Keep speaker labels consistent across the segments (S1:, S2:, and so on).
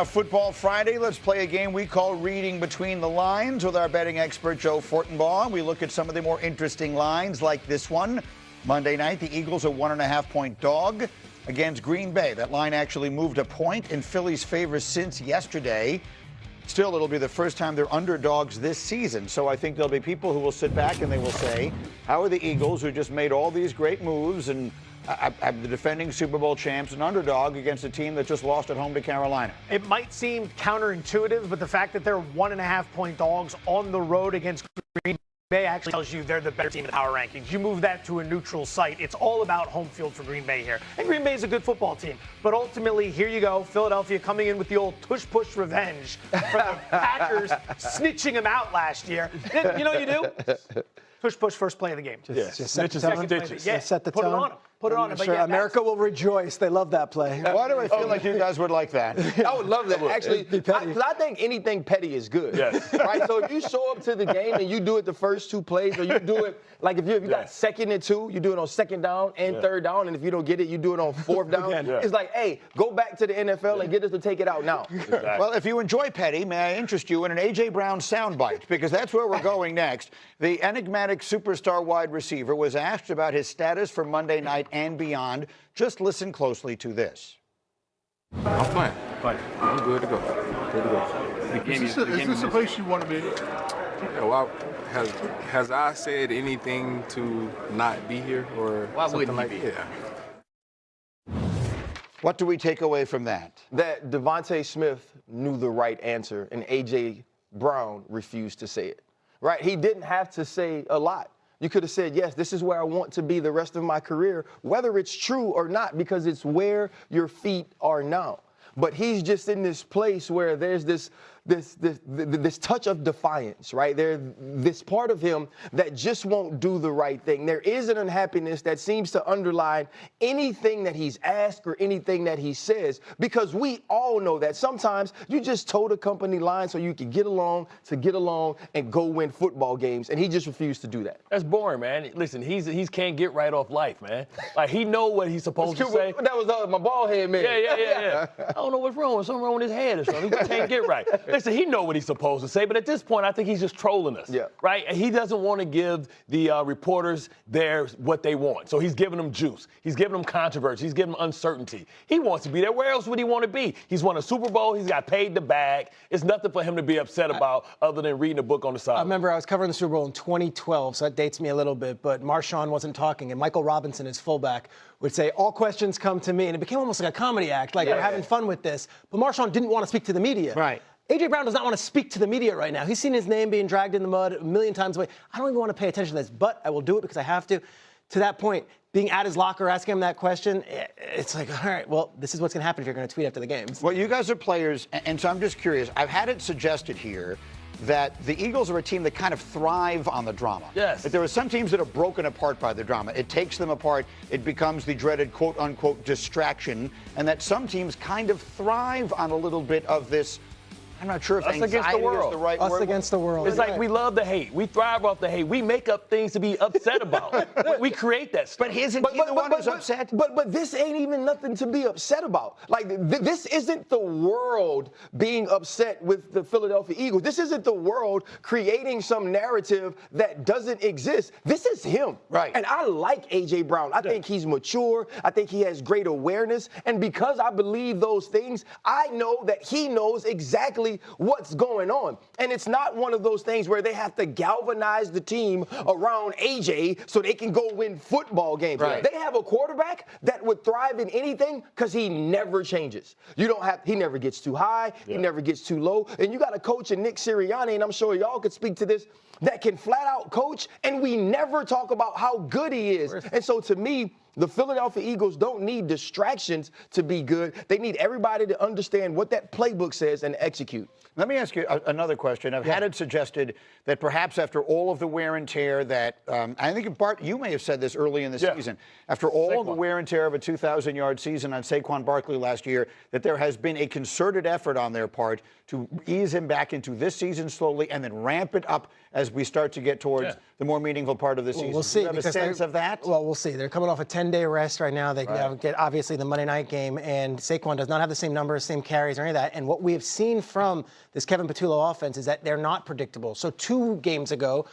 S1: Football Friday, let's play a game we call Reading Between the Lines with our betting expert, Joe Fortenbaugh. We look at some of the more interesting lines like this one. Monday night, the Eagles are 1.5-point dog against Green Bay. That line actually moved a point in Philly's favor since yesterday. Still, it'll be the first time they're underdogs this season. So I think there'll be people who will sit back and they will say, how are the Eagles, who just made all these great moves and the defending Super Bowl champs, an underdog against a team that just lost at home to Carolina?
S2: It might seem counterintuitive, but the fact that they're 1.5-point dogs on the road against Green Bay actually tells you they're the better team in the power rankings. You move that to a neutral site. It's all about home field for Green Bay here. And Green Bay is a good football team. But ultimately, here you go, Philadelphia coming in with the old tush-push revenge for the Packers snitching them out last year. You know what you do? Tush-push first play of the game.
S3: Just set the tone.
S2: Yeah,
S3: set the
S2: put
S3: tone.
S2: it on them. Put it on them.
S3: Sure, America will rejoice. They love that play.
S1: Why do I feel like you guys would like that?
S4: I would love that, actually. Because I think anything petty is good. Yes. Right? So if you show up to the game and you do it the first two plays, or you do it, like if you got second and 2, you do it on second down and third down, and if you don't get it, you do it on fourth down. It's like, hey, go back to the NFL and get us to take it out now.
S1: Exactly. Well, if you enjoy petty, may I interest you in an A.J. Brown soundbite? Because that's where we're going next. The enigmatic superstar wide receiver was asked about his status for Monday night and beyond. Just listen closely to this.
S5: I'm fine. I'm good to go.
S6: Is this the place you want to be?
S5: Yeah, well, has I said anything to not be here or
S4: Why
S5: something
S4: wouldn't
S5: like
S4: he be?
S5: Yeah.
S1: What do we take away from that?
S4: That Devontae Smith knew the right answer, and A.J. Brown refused to say it. Right? He didn't have to say a lot. You could have said, yes, this is where I want to be the rest of my career, whether it's true or not, because it's where your feet are now. But he's just in this place where there's this touch of defiance, right? There's this part of him that just won't do the right thing. There is an unhappiness that seems to underline anything that he's asked or anything that he says, because we all know that sometimes you just toe the company line so you can get along and go win football games, and he just refused to do that.
S7: That's boring, man. Listen, he's can't get right off life, man. Like, he know what he's supposed to say.
S4: That was my bald head, man.
S7: Yeah. I don't know what's wrong. Something wrong with his head or something. He can't get right. Listen, he know what he's supposed to say, but at this point, I think he's just trolling us. Yeah. Right? And he doesn't want to give the reporters what they want. So he's giving them juice. He's giving them controversy. He's giving them uncertainty. He wants to be there. Where else would he want to be? He's won a Super Bowl. He's got paid the bag. It's nothing for him to be upset about other than reading a book on the side.
S3: I remember I was covering the Super Bowl in 2012, so that dates me a little bit, but Marshawn wasn't talking, and Michael Robinson, his fullback, would say, all questions come to me, and it became almost like a comedy act, like we're having fun with this. But Marshawn didn't want to speak to the media.
S1: Right.
S3: A.J. Brown does not want to speak to the media right now. He's seen his name being dragged in the mud a million times away. I don't even want to pay attention to this, but I will do it because I have to. To that point, being at his locker, asking him that question, it's like, all right, well, this is what's going to happen if you're going to tweet after the games.
S1: Well, you guys are players, and so I'm just curious. I've had it suggested here that the Eagles are a team that kind of thrive on the drama.
S7: Yes.
S1: That there are some teams that are broken apart by the drama. It takes them apart. It becomes the dreaded quote-unquote distraction, and that some teams kind of thrive on a little bit of this. I'm not sure if
S7: Us
S1: anxiety
S7: against the world.
S1: is the right
S3: Us
S1: word.
S3: against the world.
S7: It's like we love the hate. We thrive off the hate. We make up things to be upset about. We create that stuff.
S1: But isn't he the one who's upset?
S4: But this ain't even nothing to be upset about. Like, this isn't the world being upset with the Philadelphia Eagles. This isn't the world creating some narrative that doesn't exist. This is him.
S1: Right.
S4: And I like A.J. Brown. I think he's mature. I think he has great awareness. And because I believe those things, I know that he knows exactly what's going on. And it's not one of those things where they have to galvanize the team around AJ so they can go win football games.
S1: Right.
S4: They have a quarterback that would thrive in anything because he never changes. He never gets too high, he never gets too low. And you got a coach in Nick Sirianni, and I'm sure y'all could speak to this, that can flat out coach, and we never talk about how good he is. And so to me, the Philadelphia Eagles don't need distractions to be good. They need everybody to understand what that playbook says and execute.
S1: Let me ask you another question. I've had it suggested that perhaps after all of the wear and tear that, I think, Bart, you may have said this early in the season, after all the wear and tear of a 2,000-yard season on Saquon Barkley last year, that there has been a concerted effort on their part to ease him back into this season slowly and then ramp it up as we start to get towards the more meaningful part of the season.
S3: We'll see.
S1: Do you have a sense of that?
S3: Well, we'll see. They're coming off a 10 10-day rest right now. They get obviously the Monday night game, and Saquon does not have the same numbers, same carries, or any of that. And what we have seen from this Kevin Patullo offense is that they're not predictable. So 2 games ago,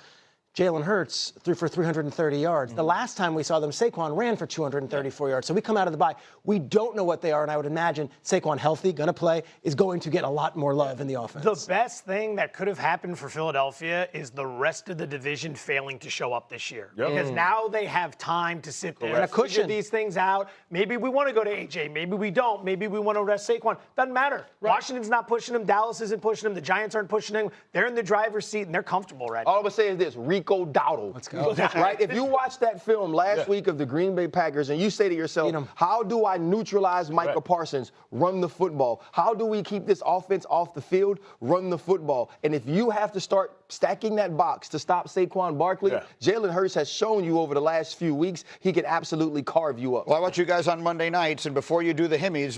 S3: Jalen Hurts threw for 330 yards. The last time we saw them, Saquon ran for 234 yards. So we come out of the bye. We don't know what they are, and I would imagine Saquon, healthy, going to play, is going to get a lot more love in the offense.
S2: The best thing that could have happened for Philadelphia is the rest of the division failing to show up this year. Because now they have time to sit there and figure these things out. Maybe we want to go to AJ. Maybe we don't. Maybe we want to rest Saquon. Doesn't matter. Washington's not pushing him. Dallas isn't pushing him. The Giants aren't pushing him. They're in the driver's seat, and they're comfortable right now.
S4: All I'm going to say is this, Rico Dowdle.
S3: Let's go.
S4: Right? If you watch that film last week of the Green Bay Packers and you say to yourself, how do I neutralize Micah Parsons? Run the football. How do we keep this offense off the field? Run the football. And if you have to start stacking that box to stop Saquon Barkley, Jalen Hurts has shown you over the last few weeks he can absolutely carve you up.
S1: Well, I watch you guys on Monday nights, and before you do the Himmies,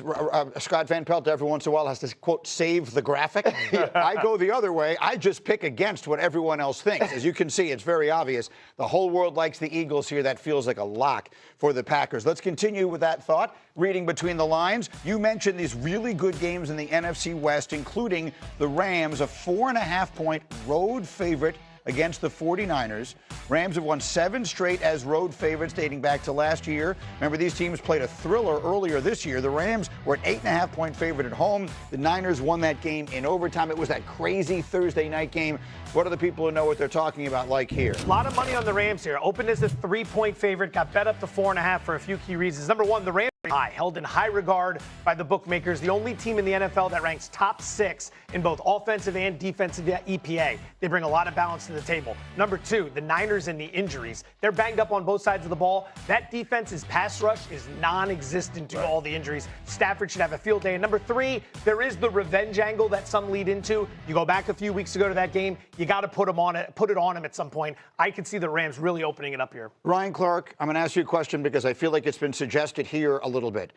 S1: Scott Van Pelt every once in a while has to, quote, save the graphic. I go the other way. I just pick against what everyone else thinks. As you can see, it's very obvious. The whole world likes the Eagles here. That feels like a lock for the Packers. Let's continue with that thought. Reading between the lines, you mentioned these really good games in the NFC West, including the Rams, a 4.5-point road favorite against the 49ers. Rams have won 7 straight as road favorites dating back to last year. Remember, these teams played a thriller earlier this year. The Rams were an 8.5-point favorite at home. The Niners won that game in overtime. It was that crazy Thursday night game. What are the people who know what they're talking about like here?
S2: A lot of money on the Rams here. Opened as a 3-point favorite, got bet up to 4.5 for a few key reasons. Number one, the Rams held in high regard by the bookmakers. The only team in the NFL that ranks top 6 in both offensive and defensive EPA. They bring a lot of balance to the table. Number 2, the Niners and the injuries. They're banged up on both sides of the ball. That defense's pass rush is non-existent due to all the injuries. Stafford should have a field day. And number 3, there is the revenge angle that some lead into. You go back a few weeks ago to that game. You got to put it on him at some point. I could see the Rams really opening it up here.
S1: Ryan Clark, I'm going to ask you a question because I feel like it's been suggested here a little bit.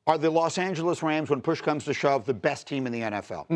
S1: Are the Los Angeles Rams, when push comes to shove, the best team in the NFL?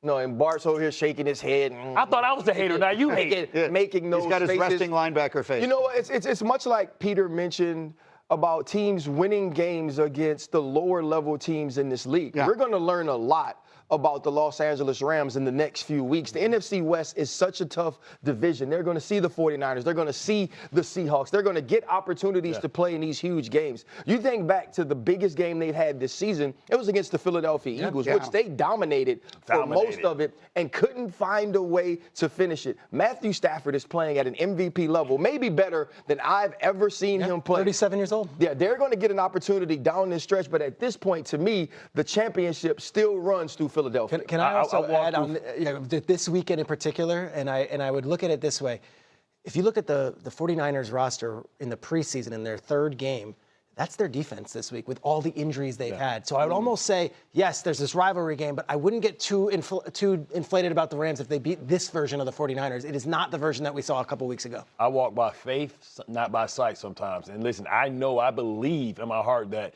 S4: No, and Bart's over here shaking his head.
S7: I thought I was the hater. Now you hate.
S4: Making those
S1: He's got his
S4: faces.
S1: resting linebacker face.
S4: You know what? It's much like Peter mentioned about teams winning games against the lower level teams in this league. We're going to learn a lot about the Los Angeles Rams in the next few weeks. The NFC West is such a tough division. They're going to see the 49ers. They're going to see the Seahawks. They're going to get opportunities to play in these huge games. You think back to the biggest game they've had this season, it was against the Philadelphia Eagles, which they dominated for most of it and couldn't find a way to finish it. Matthew Stafford is playing at an MVP level, maybe better than I've ever seen him play.
S3: 37 years old.
S4: Yeah, they're going to get an opportunity down this stretch, but at this point, to me, the championship still runs through Philadelphia.
S3: Can I also add on this weekend in particular, and I would look at it this way. If you look at the 49ers roster in the preseason in their 3rd game, that's their defense this week with all the injuries they've had. So I would almost say, yes, there's this rivalry game, but I wouldn't get too inflated about the Rams if they beat this version of the 49ers. It is not the version that we saw a couple weeks ago.
S7: I walk by faith, not by sight sometimes. And listen, I believe in my heart that,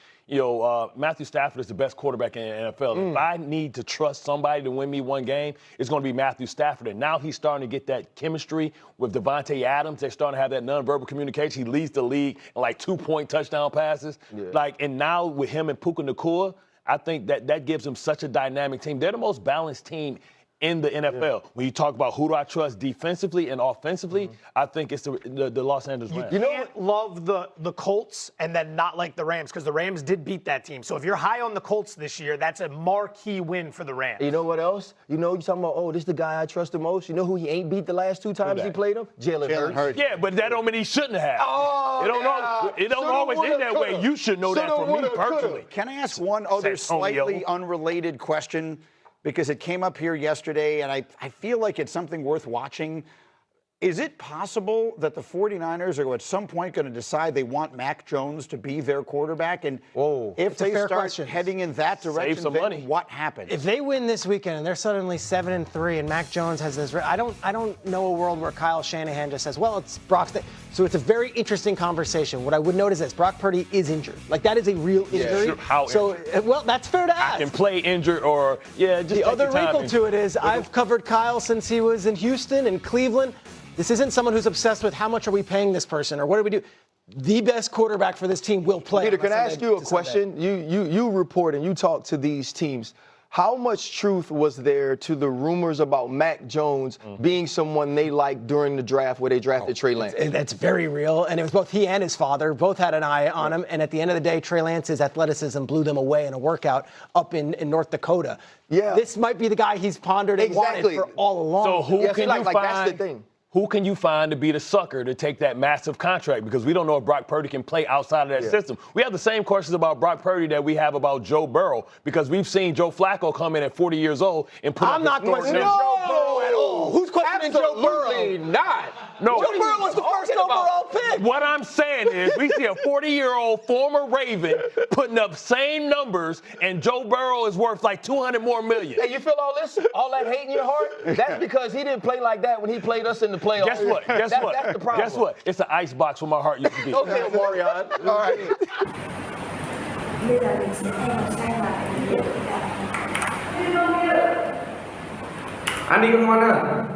S7: Matthew Stafford is the best quarterback in the NFL. If I need to trust somebody to win me one game, it's going to be Matthew Stafford. And now he's starting to get that chemistry with Devontae Adams. They're starting to have that nonverbal communication. He leads the league in 2-point touchdown passes. And now with him and Puka Nacua, I think that gives them such a dynamic team. They're the most balanced team in the NFL. When you talk about who do I trust defensively and offensively, I think it's the Los Angeles Rams.
S2: You can't love the Colts and then not like the Rams because the Rams did beat that team. So if you're high on the Colts this year, that's a marquee win for the Rams.
S4: You know what else? You're talking about, this is the guy I trust the most. You know who he ain't beat the last 2 times he played him? Jalen Hurts.
S7: Yeah, but that don't mean he shouldn't have. It don't always end that way. You should know that from me personally.
S1: Can I ask one other slightly unrelated question? Because it came up here yesterday, and I feel like it's something worth watching. Is it possible that the 49ers are at some point going to decide they want Mac Jones to be their quarterback? And if they start heading in that direction, then what happens?
S3: If they win this weekend and they're suddenly 7-3 and Mac Jones has this, I don't know a world where Kyle Shanahan just says, well, it's Brock's thing. So it's a very interesting conversation. What I would note is this: Brock Purdy is injured. That is a real injury.
S7: Sure. How
S3: injured? Well, that's fair to ask.
S7: I can play injured or, just
S3: the other wrinkle to it is I've covered Kyle since he was in Houston and Cleveland. This isn't someone who's obsessed with how much are we paying this person or what do we do. the best quarterback for this team will play.
S4: Peter, can I ask you a question? You report and you talk to these teams. How much truth was there to the rumors about Mac Jones being someone they liked during the draft where they drafted Trey Lance?
S3: That's very real. And it was both he and his father. Both had an eye on him. And at the end of the day, Trey Lance's athleticism blew them away in a workout up in North Dakota.
S4: Yeah.
S3: This might be the guy he's pondered and wanted for all along.
S7: So who can you find?
S4: That's the thing.
S7: Who can you find to be the sucker to take that massive contract? Because we don't know if Brock Purdy can play outside of that system. We have the same questions about Brock Purdy that we have about Joe Burrow, because we've seen Joe Flacco come in at 40 years old and put
S3: I'm not questioning Joe Burrow at all. Who's questioning Joe Burrow?
S4: Absolutely not.
S7: No.
S3: Joe Burrow was the first overall pick.
S7: What I'm saying is we see a 40-year-old former Raven putting up same numbers, and Joe Burrow is worth like $200 more million.
S4: Hey, you feel all this? All that hate in your heart? That's because he didn't play like that when he played us in the playoffs.
S7: Guess what? Guess what?
S4: That's the problem.
S7: Guess what? It's an ice box where my heart used to be.
S4: Okay, Marion. All right.
S8: Anh đi con ngon à?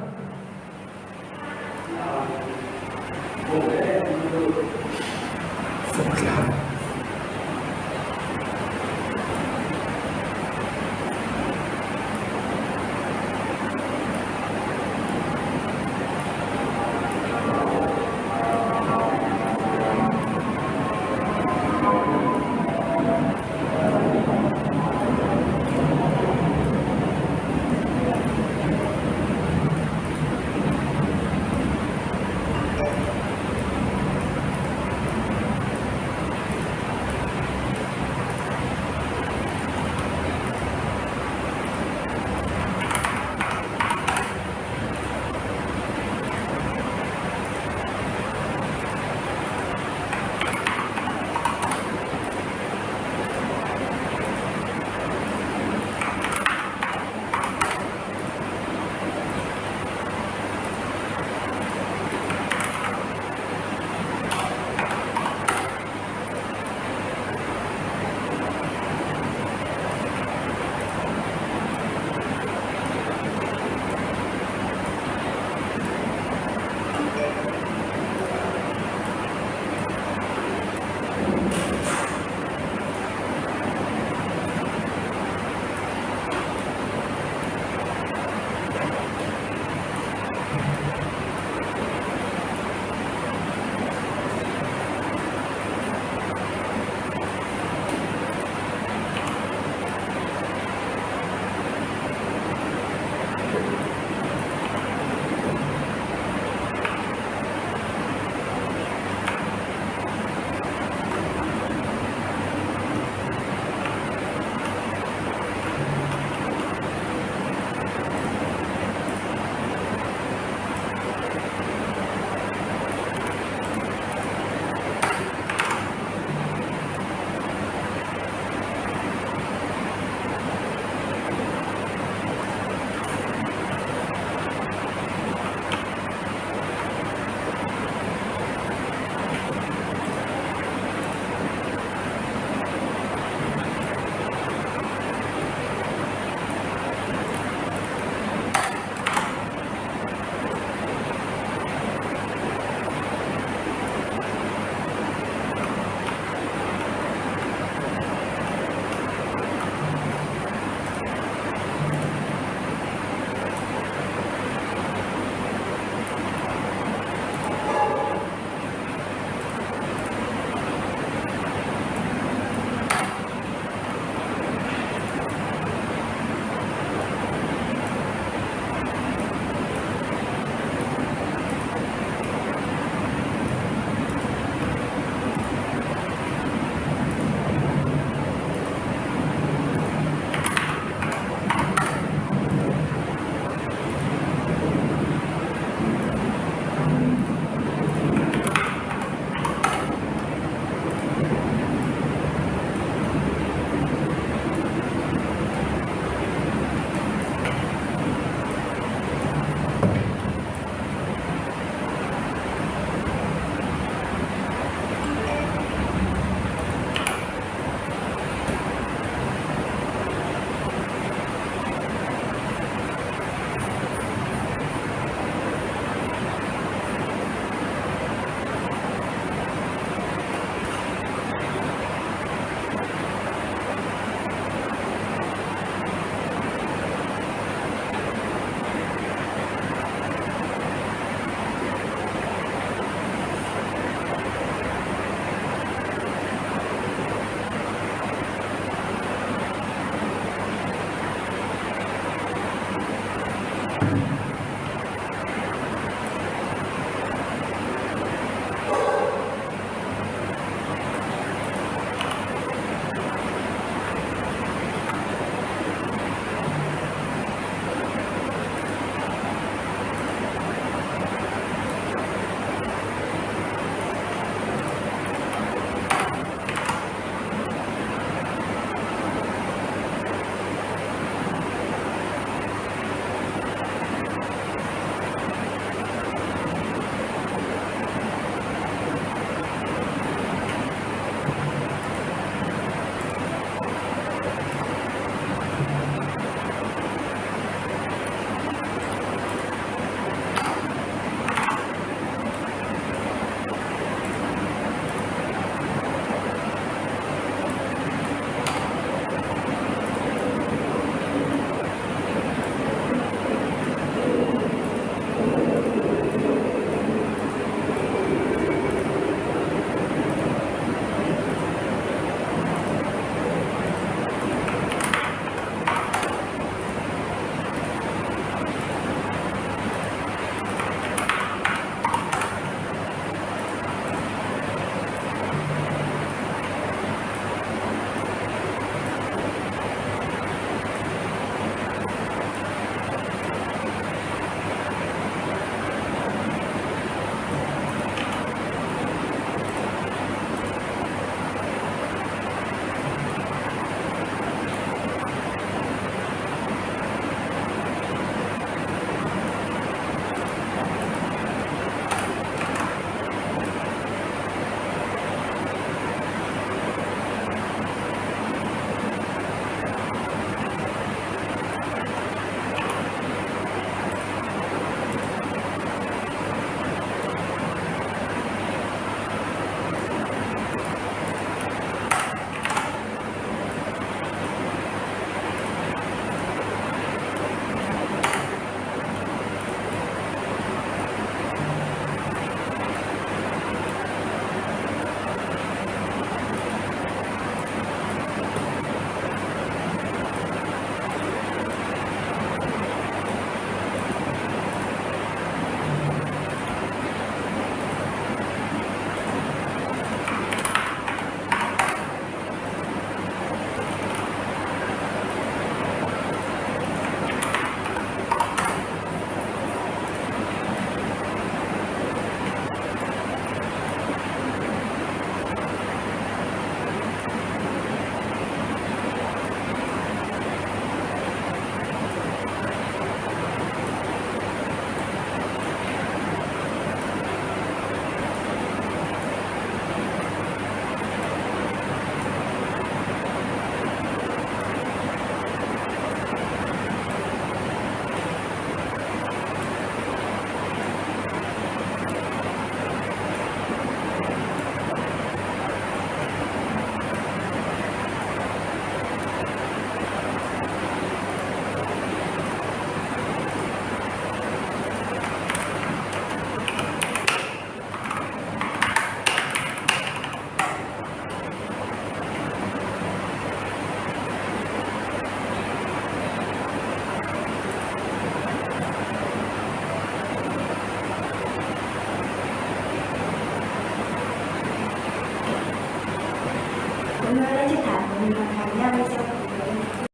S9: mới đến chức thảm của mình hoàn thành nhau